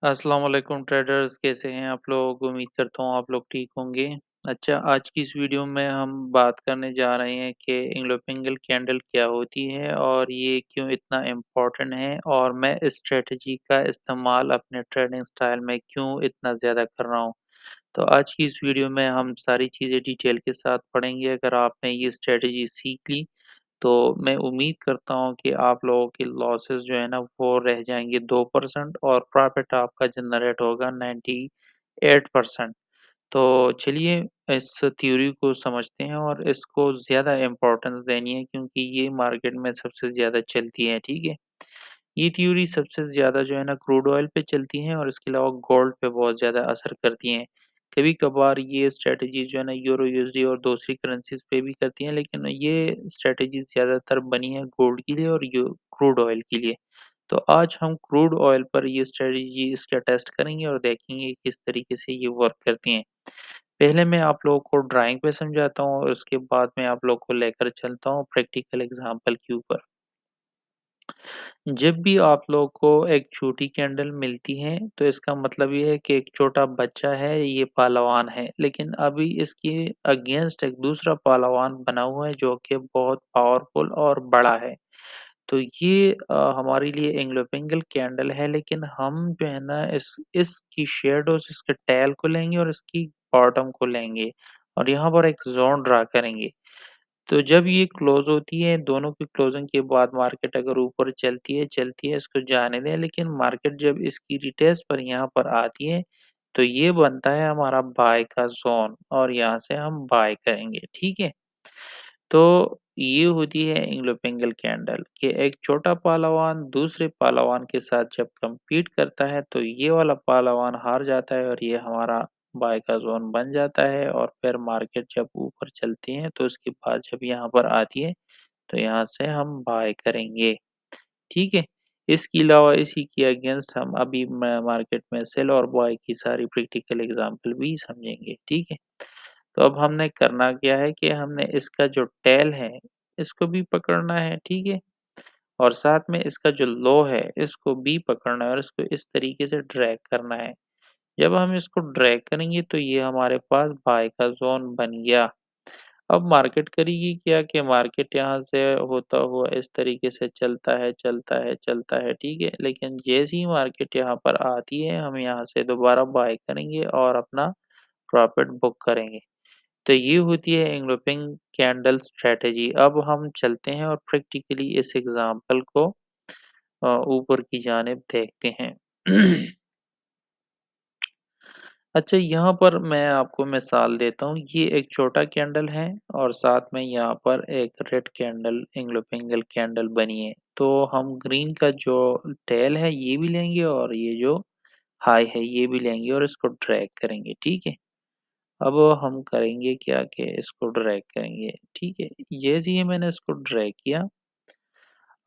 अस्सलाम वालेकुम ट्रेडर्स, कैसे हैं आप लोग? उम्मीद करता हूँ आप लोग ठीक होंगे। अच्छा, आज की इस वीडियो में हम बात करने जा रहे हैं कि इंग्लोपिंगल कैंडल क्या होती है और ये क्यों इतना इम्पोर्टेंट है और मैं इस स्ट्रेटजी का इस्तेमाल अपने ट्रेडिंग स्टाइल में क्यों इतना ज़्यादा कर रहा हूँ। तो आज की इस वीडियो में हम सारी चीज़ें डिटेल के साथ पढ़ेंगे। अगर आपने ये स्ट्रेटजी सीख ली तो मैं उम्मीद करता हूँ कि आप लोगों के लॉसेस जो है ना वो रह जाएँगे 2% और प्रॉफ़िट आपका जनरेट होगा 98%। तो चलिए इस थ्योरी को समझते हैं और इसको ज़्यादा इम्पोर्टेंस देनी है क्योंकि ये मार्केट में सबसे ज़्यादा चलती है, ठीक है? ये थ्योरी सबसे ज़्यादा जो है ना क्रूड ऑयल पे चलती हैं और इसके अलावा गोल्ड पे बहुत ज़्यादा असर करती हैं। कभी-कभार ये स्ट्रैटेजी जो है ना यूरो यूएसडी और दूसरी करेंसीज़ पे भी करती हैं, लेकिन ये स्ट्रैटेजी ज़्यादातर बनी है गोल्ड के लिए और यू क्रूड ऑयल के लिए। तो आज हम क्रूड ऑयल पर ये स्ट्रैटेजी इसका टेस्ट करेंगे और देखेंगे किस तरीके से ये वर्क करती हैं। पहले मैं आप लोगों को ड्राइंग पे समझाता हूँ और उसके बाद मैं आप लोग को लेकर चलता हूँ प्रैक्टिकल एग्ज़ाम्पल के ऊपर। जब भी आप लोग को एक छोटी कैंडल मिलती है, तो इसका मतलब ये है कि एक छोटा बच्चा है, ये पहलवान है। लेकिन अभी इसके अगेंस्ट एक दूसरा पहलवान बना हुआ है, जो कि बहुत पावरफुल और बड़ा है। तो ये हमारे लिए एंग्लोपिंगल कैंडल है, लेकिन हम जो है ना इसकी शैडोज़ इसके टेल को लेंगे और इसकी बॉटम को लेंगे और यहाँ पर एक ज़ोन ड्रा करेंगे। तो जब ये क्लोज़ होती है, दोनों की क्लोजिंग के बाद मार्केट अगर ऊपर चलती है इसको जाने दें, लेकिन मार्केट जब इसकी रिटेस्ट पर यहाँ पर आती है, तो ये बनता है हमारा बाय का ज़ोन और यहाँ से हम बाय करेंगे, ठीक है? तो ये होती है एंग्लोपिंगल कैंडल कि एक छोटा पहलवान दूसरे पहलवान के साथ जब compete करता है, तो ये वाला पहलवान हार जाता है और ये हमारा बाय का ज़ोन बन जाता है और फिर मार्केट जब ऊपर चलती है तो उसके बाद जब यहाँ पर आती है तो यहाँ से हम बाय करेंगे, ठीक है? इसके अलावा इसी के अगेंस्ट हम अभी मार्केट में सेल और बाय की सारी प्रैक्टिकल एग्जांपल भी समझेंगे, ठीक है? तो अब हमने करना क्या है कि हमने इसका जो टेल है, इसको भी पकड़ना है, ठीक है? और साथ में इसका जो लो है, इसको भी पकड़ना है और इसको इस तरीके से ड्रैग करना है। जब हम इसको ड्रैग करेंगे तो ये हमारे पास बाय का ज़ोन बन गया। अब मार्केट करेगी क्या कि मार्केट यहाँ से होता हुआ इस तरीके से चलता है, ठीक है? लेकिन जैसे ही मार्केट यहाँ पर आती है, हम यहाँ से दोबारा बाय करेंगे और अपना प्रॉफ़िट बुक करेंगे। तो ये होती है एंग्लोपिंग कैंडल स्ट्रैटेजी। अब हम चलते हैं और प्रैक्टिकली इस एग्ज़ाम्पल को ऊपर की जानिब देखते हैं। अच्छा, यहाँ पर मैं आपको मिसाल देता हूँ, ये एक छोटा कैंडल है और साथ में यहाँ पर एक रेड कैंडल एंग्लोपिंगल कैंडल बनी है। तो हम ग्रीन का जो टेल है ये भी लेंगे और ये जो हाई है ये भी लेंगे और इसको ड्रैग करेंगे, ठीक है? अब हम करेंगे क्या कि इसको ड्रैग करेंगे, ठीक है? जैसे ही मैंने इसको ड्रैग किया,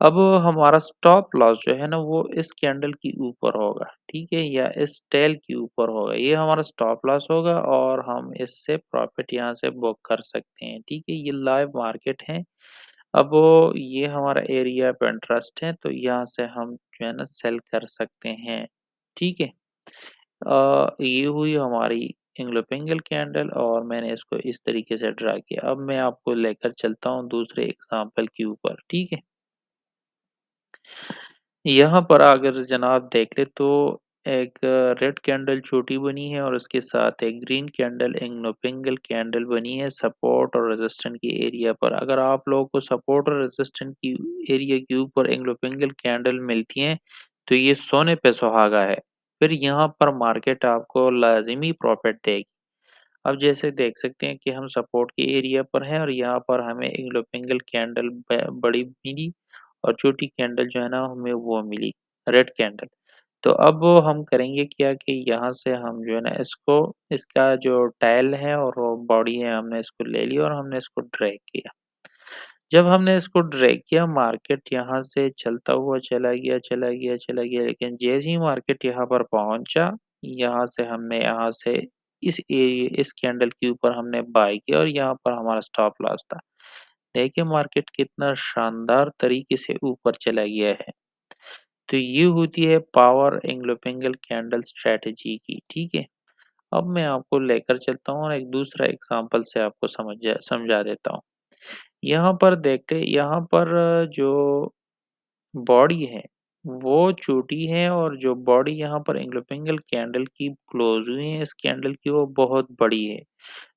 अब हमारा स्टॉप लॉस जो है ना वो इस कैंडल के ऊपर होगा, ठीक है? या इस टेल के ऊपर होगा, ये हमारा स्टॉप लॉस होगा और हम इससे प्रॉफिट यहाँ से बुक कर सकते हैं, ठीक है? ये लाइव मार्केट है। अब ये हमारा एरिया ऑफ इंटरेस्ट है, तो यहाँ से हम जो है ना सेल कर सकते हैं, ठीक है? ये हुई हमारी एंग्लोपिंगल कैंडल और मैंने इसको इस तरीके से ड्रा किया। अब मैं आपको लेकर चलता हूँ दूसरे एग्जांपल के ऊपर, ठीक है? यहाँ पर अगर जनाब देख ले तो एक रेड कैंडल छोटी बनी है और उसके साथ एक ग्रीन कैंडल एंग्लोपिंगल कैंडल बनी है सपोर्ट और रेजिस्टेंट की एरिया पर। अगर आप लोगों को सपोर्ट और रेजिस्टेंट की एरिया के ऊपर एंग्लोपिंगल कैंडल मिलती हैं, तो ये सोने पे सुहागा है। फिर यहाँ पर मार्केट आपको लाज़िमी प्रॉफिट देगी। अब जैसे देख सकते हैं कि हम सपोर्ट के एरिया पर हैं और यहाँ पर हमें एंग्लोपिंगल कैंडल बड़ी मिली और छोटी कैंडल जो है ना हमें वो मिली रेड कैंडल। तो अब हम करेंगे क्या कि यहाँ से हम जो है ना इसको इसका जो टाइल है और बॉडी है हमने इसको ले लिया और हमने इसको ड्रैग किया। जब हमने इसको ड्रैग किया मार्केट यहाँ से चलता हुआ चला गया लेकिन जैसे ही मार्केट यहाँ पर पहुंचा यहाँ से हमने यहाँ से इस कैंडल के ऊपर हमने बाय किया और यहाँ पर हमारा स्टॉप लॉस था। देखिए मार्केट कितना शानदार तरीके से ऊपर चला गया है। तो ये होती है पावर एंग्लोपिंगल कैंडल स्ट्रैटेजी की, ठीक है। अब मैं आपको लेकर चलता हूँ और एक दूसरा एग्जांपल से आपको समझा देता हूँ। यहाँ पर देखते यहाँ पर जो बॉडी है वो छोटी है और जो बॉडी यहाँ पर एंग्लोपिंगल कैंडल की क्लोज हुई है इस कैंडल की वो बहुत बड़ी है।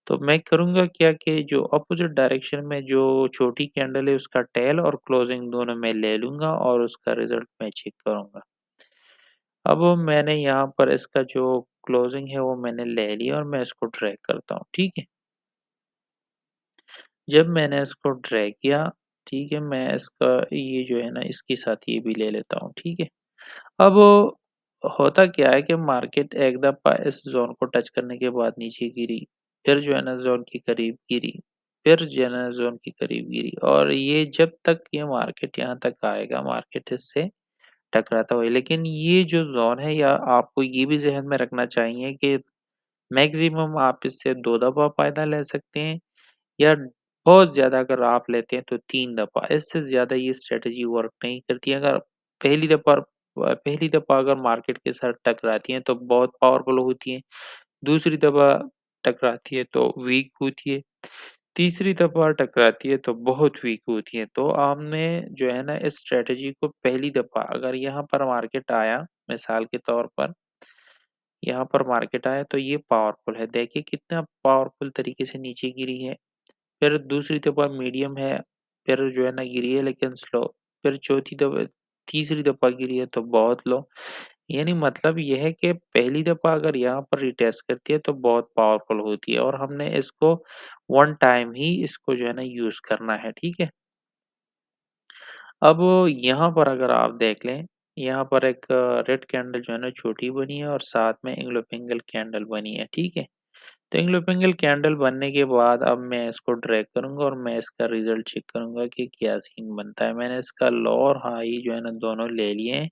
तो मैं करूँगा क्या कि जो अपोजिट डायरेक्शन में जो छोटी कैंडल है उसका टेल और क्लोजिंग दोनों मैं ले लूँगा और उसका रिजल्ट मैं चेक करूँगा। अब मैंने यहाँ पर इसका जो क्लोजिंग है वो मैंने ले लिया और मैं इसको ड्रैग करता हूँ, ठीक है। जब मैंने इसको ड्रैग किया, ठीक है, मैं इसका ये जो है ना इसके साथ ये भी ले लेता हूँ, ठीक है। अब होता क्या है कि मार्केट एक दफ़ा इस ज़ोन को टच करने के बाद नीचे गिरी, फिर जो है ना ज़ोन के करीब गिरी, फिर जो है ना ज़ोन के करीब गिरी और ये जब तक ये मार्केट यहाँ तक आएगा, मार्केट इससे टकराता हुआ। लेकिन ये जो ज़ोन है या आपको ये भी ज़हन में रखना चाहिए कि मैक्सिमम आप इससे 2 दफ़ा फ़ायदा ले सकते हैं या बहुत ज़्यादा अगर आप लेते हैं तो 3 दफ़ा, इससे ज़्यादा ये स्ट्रैटेजी वर्क नहीं करती है। अगर पहली दफ़ा अगर मार्केट के साथ टकराती है तो बहुत पावरफुल होती है, दूसरी दफ़ा टकराती है तो वीक होती है, तीसरी दफ़ा टकराती है तो बहुत वीक होती है। तो आपने जो है ना इस स्ट्रैटेजी को पहली दफ़ा अगर यहाँ पर मार्केट आया, मिसाल के तौर पर यहाँ पर मार्केट आया तो ये पावरफुल है। देखिए कितना पावरफुल तरीके से नीचे गिरी है। फिर दूसरी दफ़ा मीडियम है, फिर जो है ना गिरी है लेकिन स्लो, फिर चौथी दफ़ा तीसरी दफ़ा गिरी है तो बहुत लो। यानी मतलब ये है कि पहली दफ़ा अगर यहाँ पर रिटेस्ट करती है तो बहुत पावरफुल होती है और हमने इसको वन टाइम ही इसको जो है ना यूज़ करना है, ठीक है? अब यहाँ पर अगर आप देख लें, यहाँ पर एक रेड कैंडल जो है ना छोटी बनी है और साथ में एंग्लोपिंगल कैंडल बनी है, ठीक है? तो एंग्लोपिंगल कैंडल बनने के बाद अब मैं इसको ड्रैग करूँगा और मैं इसका रिज़ल्ट चेक करूँगा कि क्या सीन बनता है। मैंने इसका लो और हाई जो है ना दोनों ले लिए हैं,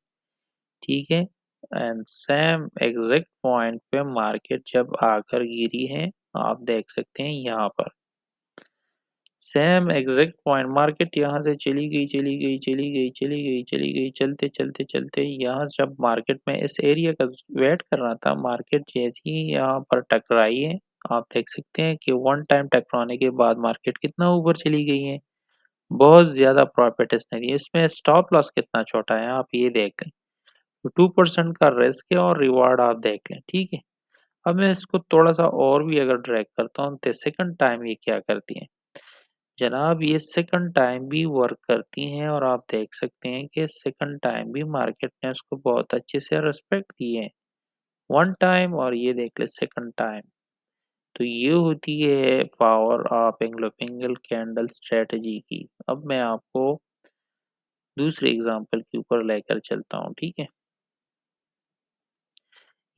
ठीक है? एंड सेम एग्ज़ैक्ट पॉइंट पे मार्केट जब आकर गिरी है, आप देख सकते हैं यहाँ पर। सेम एग्ज़ैक्ट पॉइंट मार्केट यहाँ से चली गई, चली गई, चली गई, चली गई, चली गई, चलते, चलते, चलते यहाँ जब मार्केट में इस एरिया का वेट कर रहा था, मार्केट जैसे ही यहाँ पर टकराई है, आप देख सकते हैं कि वन टाइम टकराने के बाद मार्केट कितना ऊपर चली गई है। बहुत ज़्यादा प्रॉफ़िट इसने दिया। इसमें स्टॉप लॉस कितना छोटा है, आप ये देख लें। तो 2% का रिस्क है और रिवार्ड आप देख लें, ठीक है? अब मैं इसको थोड़ा-सा और भी अगर ड्रैग करता हूँ, तो सेकंड टाइम ये क्या करती हैं? जनाब ये सेकंड टाइम भी वर्क करती हैं और आप देख सकते हैं कि सेकंड टाइम भी मार्केट ने उसको बहुत अच्छे से रिस्पेक्ट दी है। वन टाइम और ये देख ले सेकंड टाइम। तो ये होती है पावर ऑफ एंग्लोपिंगल कैंडल स्ट्रेटजी की। अब मैं आपको दूसरे एग्जांपल के ऊपर लेकर चलता हूँ, ठीक है?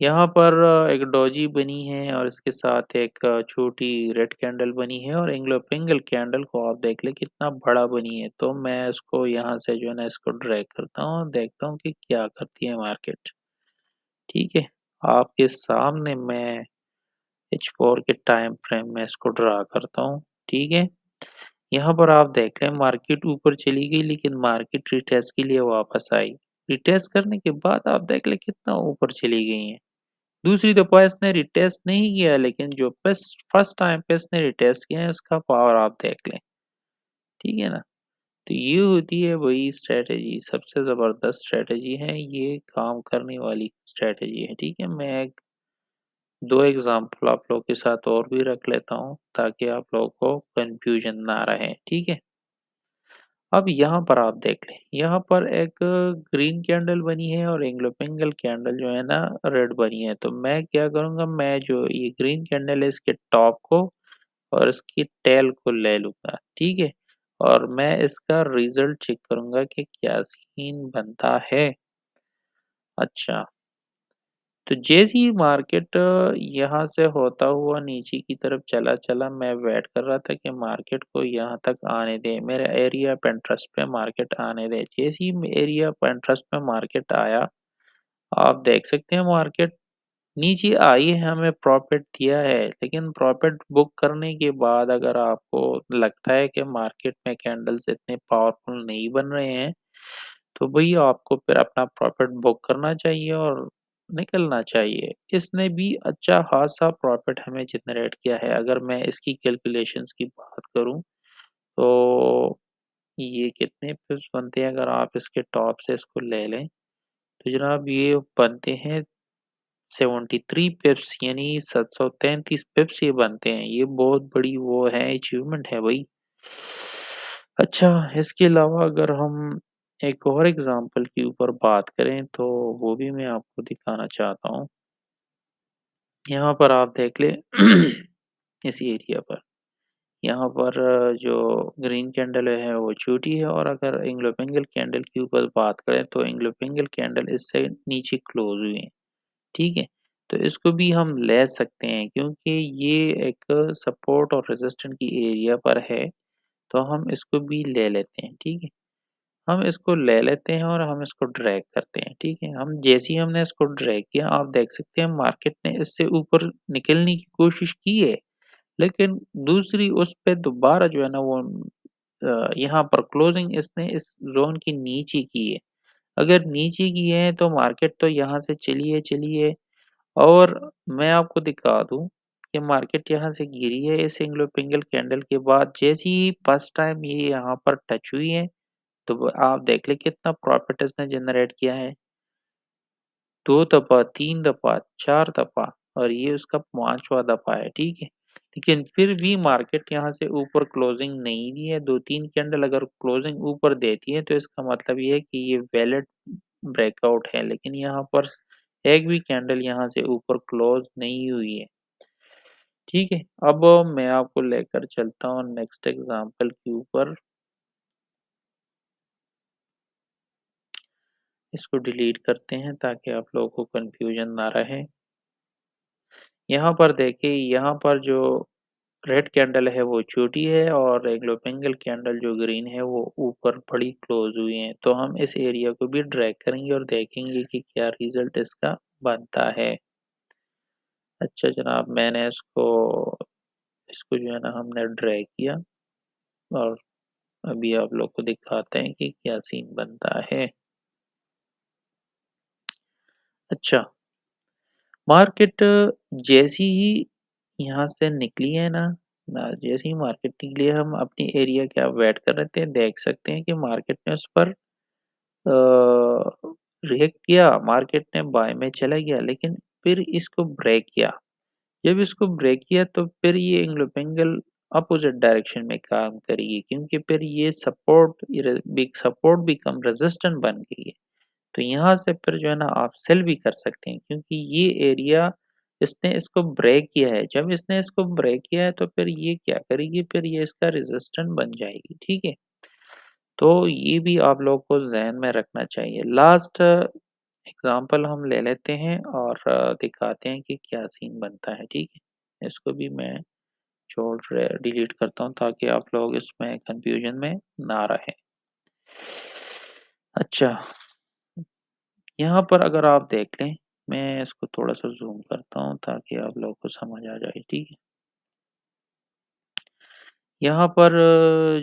यहाँ पर एक डोजी बनी है और इसके साथ एक छोटी रेड कैंडल बनी है और एंग्लोपिंगल कैंडल को आप देख लें कितना बड़ा बनी है। तो मैं इसको यहाँ से जो है ना इसको ड्रैग करता हूँ और देखता हूँ कि क्या करती है मार्केट। ठीक है, आपके सामने मैं H4 के टाइम फ्रेम में इसको ड्रा करता हूँ। ठीक है, यहाँ पर आप देख लें मार्केट ऊपर चली गई लेकिन मार्केट रिटेस्ट के लिए वापस आई। रिटेस्ट करने के बाद आप देख लें कितना ऊपर चली गई है। दूसरी दफ़ा इसने रिटेस्ट नहीं किया लेकिन जो फर्स्ट टाइम पे इसने रिटेस्ट किया है उसका पावर आप देख लें, ठीक है ना? तो ये होती है वही स्ट्रैटेजी सबसे ज़बरदस्त स्ट्रैटेजी है, ये काम करने वाली स्ट्रैटेजी है, ठीक है? मैं एक 2 एग्ज़ाम्पल आप लोगों के साथ और भी रख लेता हूँ ताकि आप लोगों को कन्फ्यूजन ना रहे, ठीक है? अब यहाँ पर आप देख लें, यहाँ पर एक ग्रीन कैंडल बनी है और एंग्लोपिंगल कैंडल जो है ना रेड बनी है। तो मैं क्या करूँगा मैं जो ये ग्रीन कैंडल है इसके टॉप को और इसकी टेल को ले लूँगा, ठीक है? और मैं इसका रिज़ल्ट चेक करूँगा कि क्या सीन बनता है। अच्छा, तो जैसे ही मार्केट यहाँ से होता हुआ नीचे की तरफ चला, मैं वेट कर रहा था कि मार्केट को यहाँ तक आने दें, मेरे एरिया ऑफ इंटरेस्ट पे मार्केट आने दें। जैसे ही एरिया ऑफ इंटरेस्ट पे मार्केट आया, आप देख सकते हैं मार्केट नीचे आई है, हमें प्रॉफ़िट दिया है, लेकिन प्रॉफ़िट बुक करने के बाद अगर आपको लगता है कि मार्केट में कैंडल्स इतने पावरफुल नहीं बन रहे हैं, तो भई आपको फिर अपना प्रॉफ़िट बुक करना चाहिए और निकलना चाहिए। इसने भी अच्छा ख़ासा प्रॉफ़िट हमें जनरेट किया है। अगर मैं इसकी कैलकुलेशंस की बात करूँ, तो ये कितने पिप्स बनते हैं अगर आप इसके टॉप से इसको ले लें, तो जनाब ये बनते हैं 73 पिप्स, यानी 733 पिप्स ये बनते हैं। ये बहुत बड़ी वो है, अचीवमेंट है भई। अच्छा, इसके अलावा अगर हम एक और एग्ज़ाम्पल के ऊपर बात करें, तो वो भी मैं आपको दिखाना चाहता हूँ। यहाँ पर आप देख लें इस एरिया पर, यहाँ पर जो ग्रीन कैंडल है वो छोटी है, और अगर एंग्लो पेंगल कैंडल के ऊपर बात करें, तो एंग्लो पेंगल कैंडल इससे नीचे क्लोज़ हुई है। ठीक है? तो इसको भी हम ले सकते हैं, क्योंकि ये एक सपोर्ट और रेजिस्टेंस की एरिया पर है, तो हम इसको भी ले लेते हैं, ठीक है? हम इसको ले लेते हैं और हम इसको ड्रैग करते हैं, ठीक है? हम जैसे ही हमने इसको ड्रैग किया, आप देख सकते हैं मार्केट ने इससे ऊपर निकलने की कोशिश की है, लेकिन दूसरी उस पे दोबारा जो है ना वो यहाँ पर क्लोजिंग इसने इस ज़ोन के नीचे की है। अगर नीचे की है तो मार्केट तो यहाँ से चली है, और मैं आपको दिखा दूँ कि मार्केट यहाँ से गिरी है इस एंग्लो पिंगल कैंडल के बाद, जैसे ही फर्स्ट टाइम ये यहाँ पर टच हुई है, तो आप देख लें कितना प्रॉफिट इसने जनरेट किया है। 2 दफ़ा, 3 दफ़ा, 4 दफ़ा, और ये उसका 5वाँ दफ़ा है, ठीक है? लेकिन फिर भी मार्केट यहाँ से ऊपर क्लोजिंग नहीं दी है। 2-3 कैंडल अगर क्लोजिंग ऊपर देती है, तो इसका मतलब ये है कि ये वैलिड ब्रेकआउट है, लेकिन यहाँ पर एक भी कैंडल यहाँ से ऊपर क्लोज नहीं हुई है। ठीक है, अब मैं आपको लेकर चलता हूँ नेक्स्ट एग्जांपल के ऊपर। इसको डिलीट करते हैं ताकि आप लोगों को कंफ्यूजन ना रहे। यहाँ पर देखिए, यहाँ पर जो रेड कैंडल है वो छोटी है, और एंग्लो पेंगल कैंडल जो ग्रीन है वो ऊपर बड़ी क्लोज हुई है। तो हम इस एरिया को भी ड्रैग करेंगे और देखेंगे कि क्या रिजल्ट इसका बनता है। अच्छा जनाब, मैंने इसको इसको जो है ना हमने ड्रैग किया, और अभी आप लोग को दिखाते हैं कि क्या सीन बनता है। अच्छा, मार्केट जैसी ही यहाँ से निकली है ना, जैसे ही मार्केट निकली है, हम अपनी एरिया क्या वेट कर रहे थे, देख सकते हैं कि मार्केट ने उस पर रिएक्ट किया, मार्केट ने बाय में चला गया, लेकिन फिर इसको ब्रेक किया। जब इसको ब्रेक किया, तो फिर ये एंग्लो पेंगल अपोजिट डायरेक्शन में काम करेगी, क्योंकि फिर ये सपोर्ट बिकम रेजिस्टेंट बन गई है। तो यहाँ से फिर जो है ना आप सेल भी कर सकते हैं, क्योंकि ये एरिया इसने इसको ब्रेक किया है। जब इसने इसको ब्रेक किया है, तो फिर ये क्या करेगी, फिर ये इसका रेजिस्टेंट बन जाएगी, ठीक है? तो ये भी आप लोगों को ज़हन में रखना चाहिए। लास्ट एग्ज़ाम्पल हम ले लेते हैं और दिखाते हैं कि क्या सीन बनता है, ठीक है? इसको भी मैं डिलीट करता हूँ ताकि आप लोग इसमें कन्फ्यूजन में ना रहें। अच्छा, यहाँ पर अगर आप देख लें, मैं इसको थोड़ा-सा ज़ूम करता हूँ ताकि आप लोगों को समझ आ जाए, ठीक है? यहाँ पर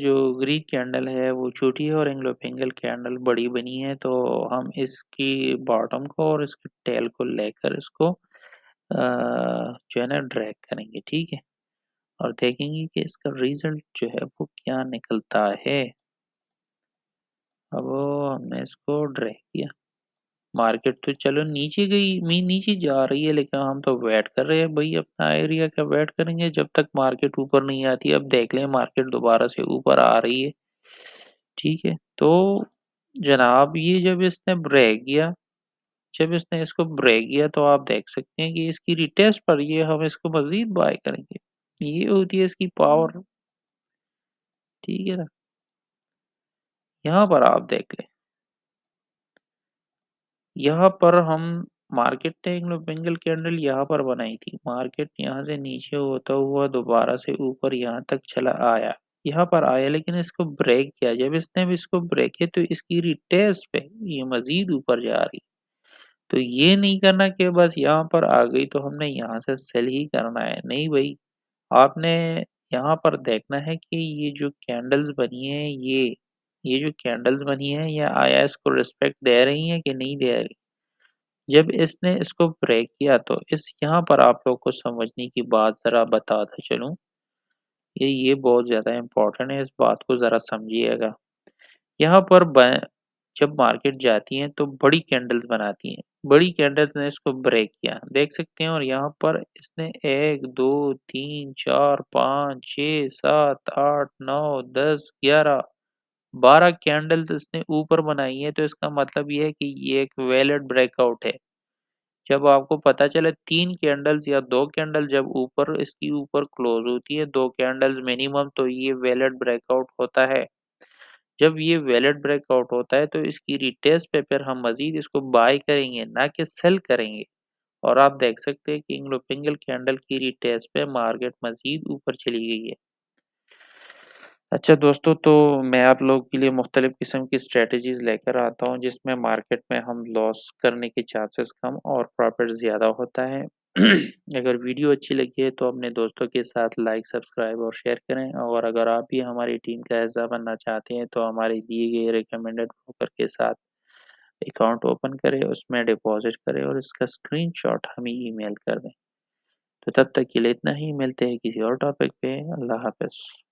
जो ग्रीक कैंडल है वो छोटी है, और एंग्लो पेंगल कैंडल बड़ी बनी है, तो हम इसकी बॉटम को और इसके टेल को लेकर इसको जो है ना ड्रैग करेंगे, ठीक है? और देखेंगे कि इसका रिज़ल्ट जो है वो क्या निकलता है। अब हमने इसको ड्रैग किया, मार्केट तो चलो नीचे गई, नीचे जा रही है, लेकिन हम तो वेट कर रहे हैं भाई, अपना एरिया का वेट करेंगे जब तक मार्केट ऊपर नहीं आती। अब देख लें मार्केट दोबारा से ऊपर आ रही है, ठीक है? तो जनाब ये जब इसने इसको ब्रेक किया, तो आप देख सकते हैं कि इसकी रिटेस्ट पर ये हम इसको मज़ीद बाय करेंगे। ये होती है इसकी पावर, ठीक है ना? यहाँ पर आप देख लें, यहाँ पर हम मार्केट ने एक सिंगल कैंडल यहाँ पर बनाई थी। मार्केट यहाँ से नीचे होता हुआ दोबारा से ऊपर यहाँ तक चला आया। यहाँ पर आया, लेकिन इसको ब्रेक किया। जब इसने भी इसको ब्रेक किया, तो इसकी रिटेस्ट पे ये मज़ीद ऊपर जा रही। तो ये नहीं करना कि बस यहाँ पर आ गई तो हमने यहाँ से सेल ही करना है। नहीं भई, आपने यहाँ पर देखना है कि ये जो कैंडल्स बनी है, ये ये जो कैंडल्स बनी है ये आया इसको रिस्पेक्ट दे रही है कि नहीं दे रही। जब इसने इसको ब्रेक किया तो इस यहाँ पर आप लोग को समझने की बात ज़रा बताता चलूँ, ये बहुत ज़्यादा इम्पोर्टेंट है, इस बात को ज़रा समझिएगा। यहाँ पर जब मार्केट जाती हैं तो बड़ी कैंडल्स बनाती हैं, बड़ी कैंडल्स ने इसको ब्रेक किया, देख सकते हैं। और यहाँ पर इसने 1 2 3 4 5 6 7 8 9 10 11 12 कैंडल्स इसने ऊपर बनाई है, तो इसका मतलब ये है कि ये एक वैलिड ब्रेकआउट है। जब आपको पता चले 3 कैंडल्स या 2 कैंडल जब ऊपर इसकी ऊपर क्लोज होती है, 2 कैंडल्स मिनिमम, तो ये वैलिड ब्रेकआउट होता है। जब ये वैलिड ब्रेकआउट होता है तो इसकी रिटेस्ट पे फिर हम मज़ीद इसको बाय करेंगे, ना कि सेल करेंगे। और आप देख सकते हैं कि इंग्लो पिंगल कैंडल की रिटेस्ट पे मार्केट मज़ीद ऊपर चली गई है। अच्छा दोस्तों, तो मैं आप लोगों के लिए मुख्तलिफ़ किस्म की स्ट्रैटेजीज़ लेकर आता हूँ, जिसमें मार्केट में हम लॉस करने के चांसेस कम और प्रॉफ़िट ज़्यादा होता है। अगर वीडियो अच्छी लगी है तो अपने दोस्तों के साथ लाइक, सब्सक्राइब और शेयर करें। और अगर आप भी हमारी टीम का हिस्सा बनना चाहते हैं तो हमारे दिए गए रिकमेंडेड ब्रोकर के साथ अकाउंट ओपन करें, उसमें डिपॉज़िट करें और इसका स्क्रीनशॉट हमें ईमेल कर दें। तो तब तक के लिए इतना ही, मिलते हैं किसी और टॉपिक पे। अल्लाह हाफ़िज़।